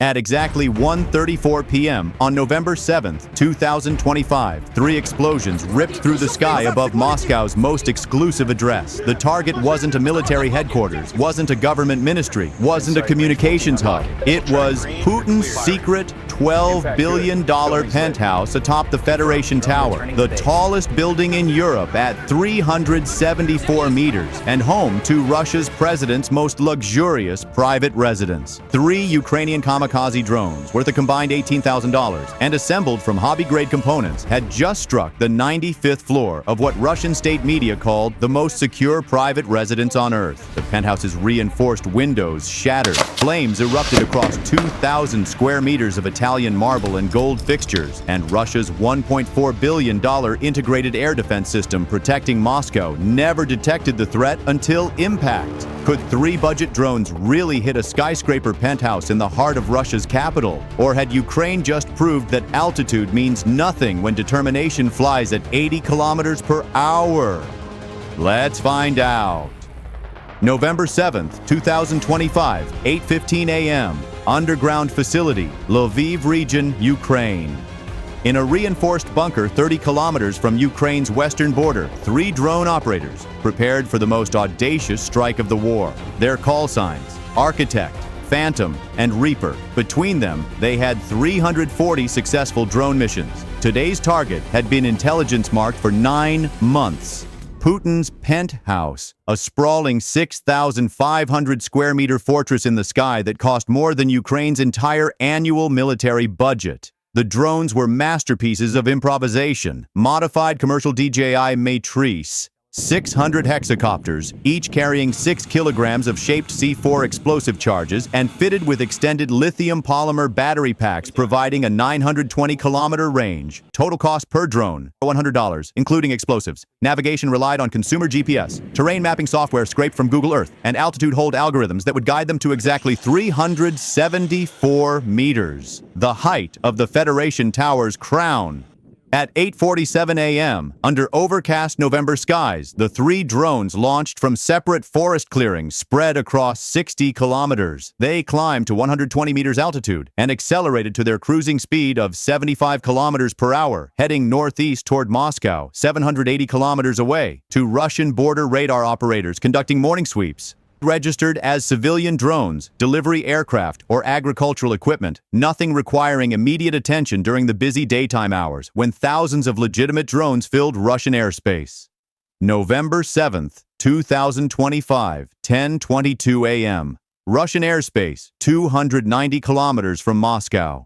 At exactly 1:34 p.m. on November 7, 2025, three explosions ripped through the sky above Moscow's most exclusive address. The target wasn't a military headquarters, wasn't a government ministry, wasn't a communications hub. It was Putin's secret $12 billion penthouse atop the Federation Tower, the tallest building in Europe at 374 meters, and home to Russia's president's most luxurious private residence. Three Ukrainian kamikaze drones, worth a combined $18,000, and assembled from hobby-grade components, had just struck the 95th floor of what Russian state media called the most secure private residence on Earth. The penthouse's reinforced windows shattered. Flames erupted across 2,000 square meters of Italian marble and gold fixtures, and Russia's $1.4 billion integrated air defense system protecting Moscow never detected the threat until impact. Could three budget drones really hit a skyscraper penthouse in the heart of Russia's capital? Or had Ukraine just proved that altitude means nothing when determination flies at 80 kilometers per hour? Let's find out. November 7th, 2025, 8:15 a.m. Underground facility, Lviv region, Ukraine. In a reinforced bunker 30 kilometers from Ukraine's western border, three drone operators prepared for the most audacious strike of the war. Their call signs: Architect, Phantom, and Reaper. Between them, they had 340 successful drone missions. Today's target had been intelligence marked for 9 months. Putin's Penthouse, a sprawling 6,500 square meter fortress in the sky that cost more than Ukraine's entire annual military budget. The drones were masterpieces of improvisation, modified commercial DJI matrice, 600 hexacopters, each carrying 6 kilograms of shaped C4 explosive charges and fitted with extended lithium polymer battery packs providing a 920-kilometer range. Total cost per drone, $100, including explosives. Navigation relied on consumer GPS, terrain mapping software scraped from Google Earth, and altitude hold algorithms that would guide them to exactly 374 meters, the height of the Federation Tower's crown. At 8:47 a.m., under overcast November skies, the three drones launched from separate forest clearings spread across 60 kilometers. They climbed to 120 meters altitude and accelerated to their cruising speed of 75 kilometers per hour, heading northeast toward Moscow, 780 kilometers away, to Russian border radar operators conducting morning sweeps. Registered as civilian drones, delivery aircraft, or agricultural equipment, nothing requiring immediate attention during the busy daytime hours when thousands of legitimate drones filled Russian airspace. November 7th, 2025, 10:22 a.m. Russian airspace, 290 kilometers from Moscow.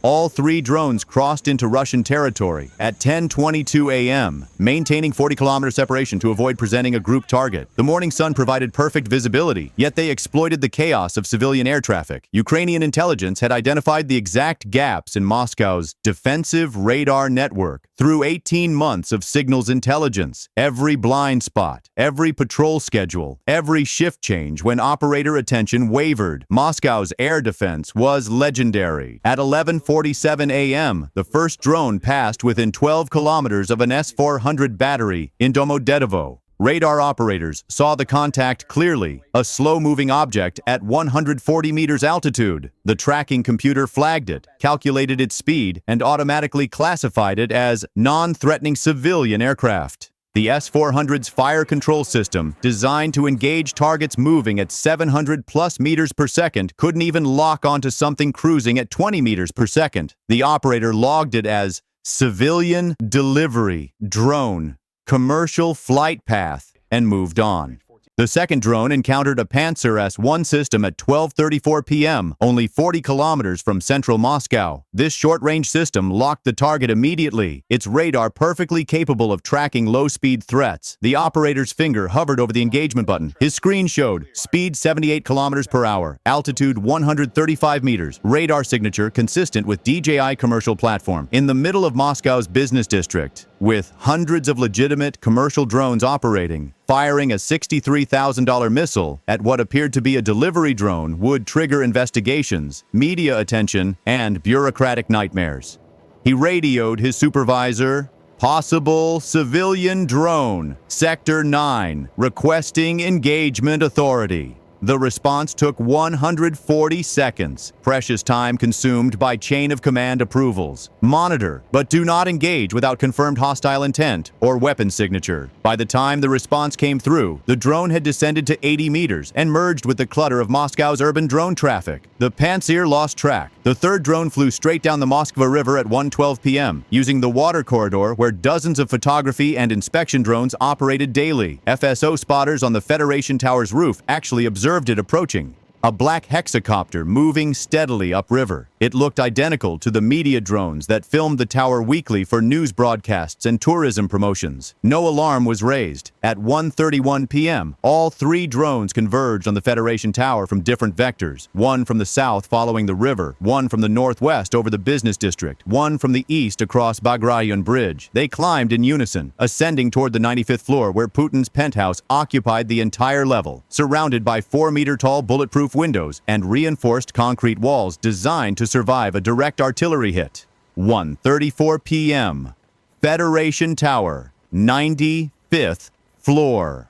All three drones crossed into Russian territory at 10:22 a.m., maintaining 40-kilometer separation to avoid presenting a group target. The morning sun provided perfect visibility, yet they exploited the chaos of civilian air traffic. Ukrainian intelligence had identified the exact gaps in Moscow's defensive radar network through 18 months of signals intelligence. Every blind spot, every patrol schedule, every shift change when operator attention wavered. Moscow's air defense was legendary. At 11:47 a.m., the first drone passed within 12 kilometers of an S-400 battery in Domodedovo. Radar operators saw the contact clearly, a slow-moving object at 140 meters altitude. The tracking computer flagged it, calculated its speed, and automatically classified it as non-threatening civilian aircraft. The S-400's fire control system, designed to engage targets moving at 700+ meters per second, couldn't even lock onto something cruising at 20 meters per second. The operator logged it as civilian delivery drone, commercial flight path, and moved on. The second drone encountered a Panzer S-1 system at 12:34 p.m., only 40 kilometers from central Moscow. This short-range system locked the target immediately, its radar perfectly capable of tracking low-speed threats. The operator's finger hovered over the engagement button. His screen showed speed 78 kilometers per hour, altitude 135 meters, radar signature consistent with DJI commercial platform. In the middle of Moscow's business district, with hundreds of legitimate commercial drones operating, firing a $63,000 missile at what appeared to be a delivery drone would trigger investigations, media attention, and bureaucratic nightmares. He radioed his supervisor, "Possible civilian drone, Sector 9, requesting engagement authority." The response took 140 seconds, precious time consumed by chain of command approvals. Monitor, but do not engage without confirmed hostile intent or weapon signature. By the time the response came through, the drone had descended to 80 meters and merged with the clutter of Moscow's urban drone traffic. The Pantsir lost track. The third drone flew straight down the Moskva River at 1:12 p.m., using the water corridor where dozens of photography and inspection drones operated daily. FSO spotters on the Federation Tower's roof actually observed it approaching. A black hexacopter moving steadily upriver. It looked identical to the media drones that filmed the tower weekly for news broadcasts and tourism promotions. No alarm was raised. At 1:31 p.m., all three drones converged on the Federation Tower from different vectors. One from the south following the river, one from the northwest over the business district, one from the east across Bagraian Bridge. They climbed in unison, ascending toward the 95th floor where Putin's penthouse occupied the entire level, surrounded by 4-meter-tall bulletproof windows and reinforced concrete walls designed to survive a direct artillery hit. 1:34 p.m. Federation Tower, 95th floor.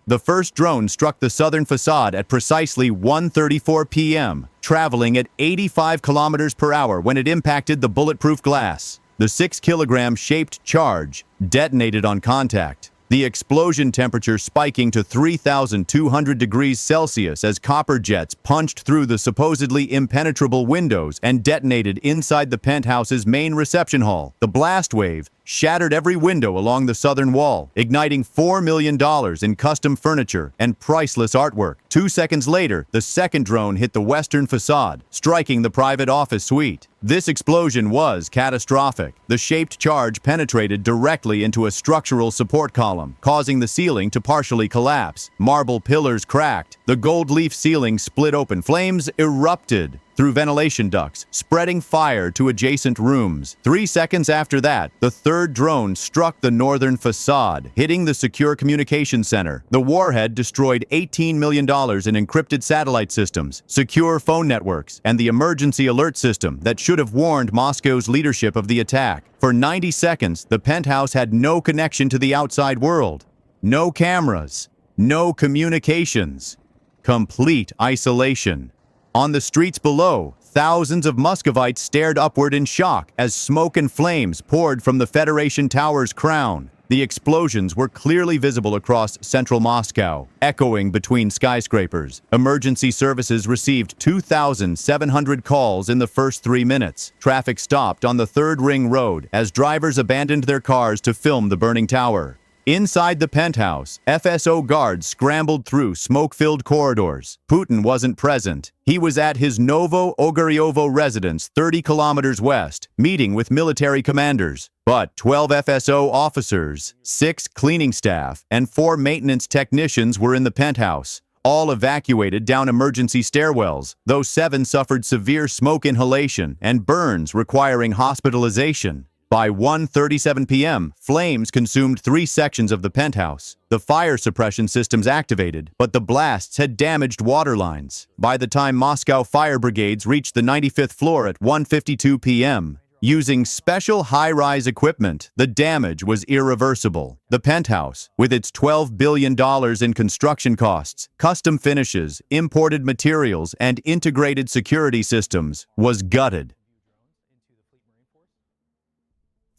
The first drone struck the southern facade at precisely 1:34 p.m., traveling at 85 kilometers per hour when it impacted the bulletproof glass. The 6-kilogram shaped charge detonated on contact, the explosion temperature spiking to 3,200 degrees Celsius as copper jets punched through the supposedly impenetrable windows and detonated inside the penthouse's main reception hall. The blast wave shattered every window along the southern wall, igniting $4 million in custom furniture and priceless artwork. 2 seconds later, the second drone hit the western facade, striking the private office suite. This explosion was catastrophic. The shaped charge penetrated directly into a structural support column, causing the ceiling to partially collapse. Marble pillars cracked. The gold leaf ceiling split open. Flames erupted through ventilation ducts, spreading fire to adjacent rooms. 3 seconds after that, the third drone struck the northern facade, hitting the secure communications center. The warhead destroyed $18 million in encrypted satellite systems, secure phone networks, and the emergency alert system that should have warned Moscow's leadership of the attack. For 90 seconds, the penthouse had no connection to the outside world. No cameras, no communications. Complete isolation. On the streets below, thousands of Muscovites stared upward in shock as smoke and flames poured from the Federation Tower's crown. The explosions were clearly visible across central Moscow, echoing between skyscrapers. Emergency services received 2,700 calls in the first 3 minutes. Traffic stopped on the Third Ring Road as drivers abandoned their cars to film the burning tower. Inside the penthouse, FSO guards scrambled through smoke-filled corridors. Putin wasn't present. He was at his Novo Ogoryovo residence 30 kilometers west, meeting with military commanders. But 12 FSO officers, 6 cleaning staff, and 4 maintenance technicians were in the penthouse, all evacuated down emergency stairwells, though 7 suffered severe smoke inhalation and burns requiring hospitalization. By 1:37 p.m., flames consumed 3 sections of the penthouse. The fire suppression systems activated, but the blasts had damaged water lines. By the time Moscow fire brigades reached the 95th floor at 1:52 p.m., using special high-rise equipment, the damage was irreversible. The penthouse, with its $12 billion in construction costs, custom finishes, imported materials, and integrated security systems, was gutted.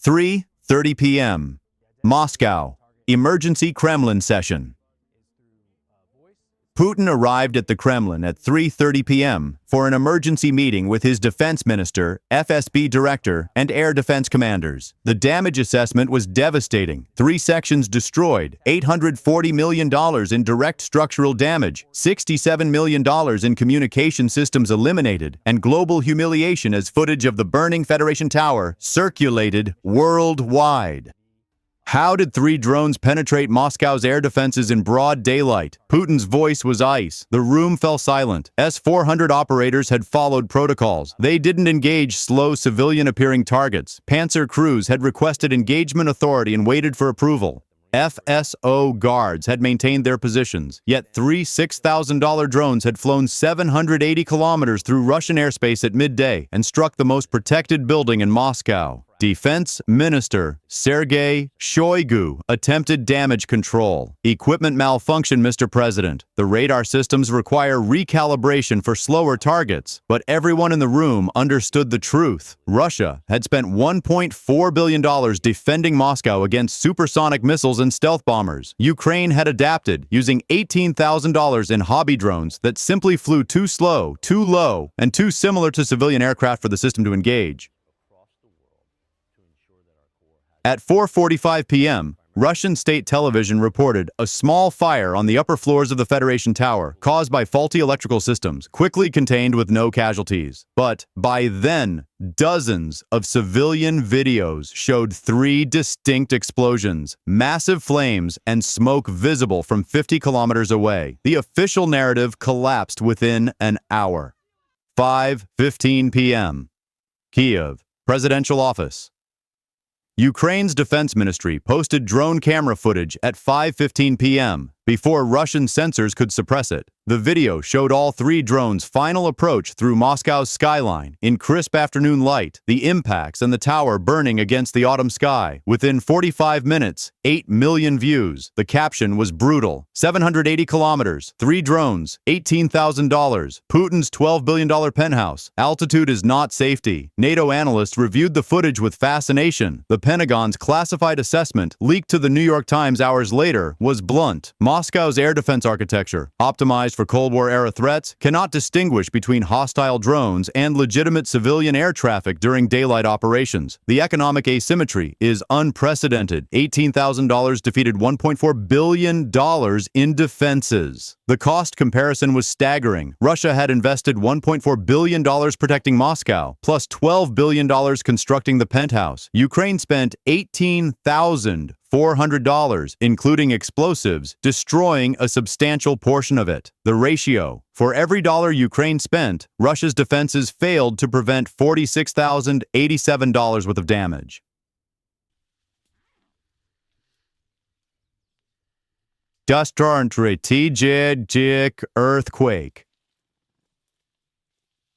3:30 p.m. Moscow. Emergency Kremlin session. Putin arrived at the Kremlin at 3:30 p.m. for an emergency meeting with his defense minister, FSB director, and air defense commanders. The damage assessment was devastating. 3 sections destroyed, $840 million in direct structural damage, $67 million in communication systems eliminated, and global humiliation as footage of the burning Federation Tower circulated worldwide. How did 3 drones penetrate Moscow's air defenses in broad daylight? Putin's voice was ice. The room fell silent. S-400 operators had followed protocols. They didn't engage slow civilian-appearing targets. Panzer crews had requested engagement authority and waited for approval. FSO guards had maintained their positions, yet 3 $6,000 drones had flown 780 kilometers through Russian airspace at midday and struck the most protected building in Moscow. Defense Minister Sergei Shoigu attempted damage control. Equipment malfunction, Mr. President. The radar systems require recalibration for slower targets, but everyone in the room understood the truth. Russia had spent $1.4 billion defending Moscow against supersonic missiles and stealth bombers. Ukraine had adapted, using $18,000 in hobby drones that simply flew too slow, too low, and too similar to civilian aircraft for the system to engage. At 4:45 p.m., Russian state television reported a small fire on the upper floors of the Federation Tower caused by faulty electrical systems, quickly contained with no casualties. But by then, dozens of civilian videos showed 3 distinct explosions, massive flames, and smoke visible from 50 kilometers away. The official narrative collapsed within an hour. 5:15 p.m. Kiev, Presidential Office. Ukraine's defense ministry posted drone camera footage at 5:15 p.m. before Russian censors could suppress it. The video showed all 3 drones' final approach through Moscow's skyline in crisp afternoon light, the impacts and the tower burning against the autumn sky. Within 45 minutes, 8 million views. The caption was brutal. 780 kilometers, 3 drones, $18,000. Putin's $12 billion penthouse. Altitude is not safety. NATO analysts reviewed the footage with fascination. The Pentagon's classified assessment, leaked to the New York Times hours later, was blunt. Moscow's air defense architecture, optimized for Cold War-era threats, cannot distinguish between hostile drones and legitimate civilian air traffic during daylight operations. The economic asymmetry is unprecedented. $18,000 defeated $1.4 billion in defenses. The cost comparison was staggering. Russia had invested $1.4 billion protecting Moscow, plus $12 billion constructing the Penthouse. Ukraine spent $18,400, including explosives, destroying a substantial portion of it. The ratio: for every dollar Ukraine spent, Russia's defenses failed to prevent $46,087 worth of damage. Strategic earthquake.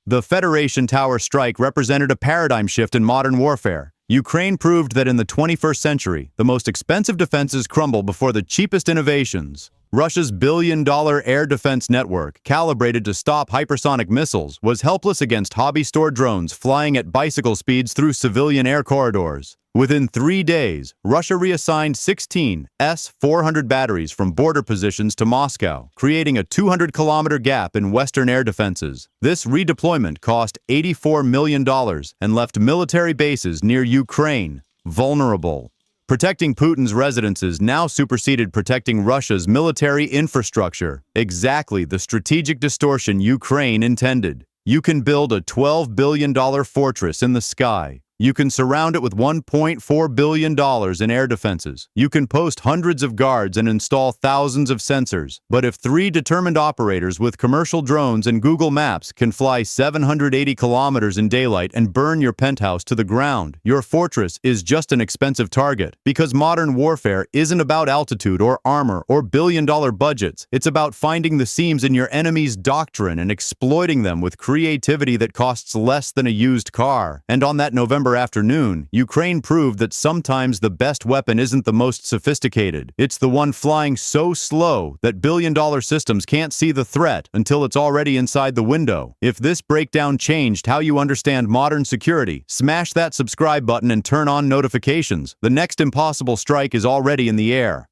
The Federation Tower strike represented a paradigm shift in modern warfare. Ukraine proved that in the 21st century, the most expensive defenses crumble before the cheapest innovations. Russia's billion-dollar air defense network, calibrated to stop hypersonic missiles, was helpless against hobby-store drones flying at bicycle speeds through civilian air corridors. Within 3 days, Russia reassigned 16 S-400 batteries from border positions to Moscow, creating a 200-kilometer gap in Western air defenses. This redeployment cost $84 million and left military bases near Ukraine vulnerable. Protecting Putin's residences now superseded protecting Russia's military infrastructure, exactly the strategic distortion Ukraine intended. You can build a $12 billion fortress in the sky. You can surround it with $1.4 billion in air defenses. You can post hundreds of guards and install thousands of sensors. But if 3 determined operators with commercial drones and Google Maps can fly 780 kilometers in daylight and burn your penthouse to the ground, your fortress is just an expensive target. Because modern warfare isn't about altitude or armor or billion-dollar budgets. It's about finding the seams in your enemy's doctrine and exploiting them with creativity that costs less than a used car. And on that November afternoon, Ukraine proved that sometimes the best weapon isn't the most sophisticated. It's the one flying so slow that billion-dollar systems can't see the threat until it's already inside the window. If this breakdown changed how you understand modern security, smash that subscribe button and turn on notifications. The next impossible strike is already in the air.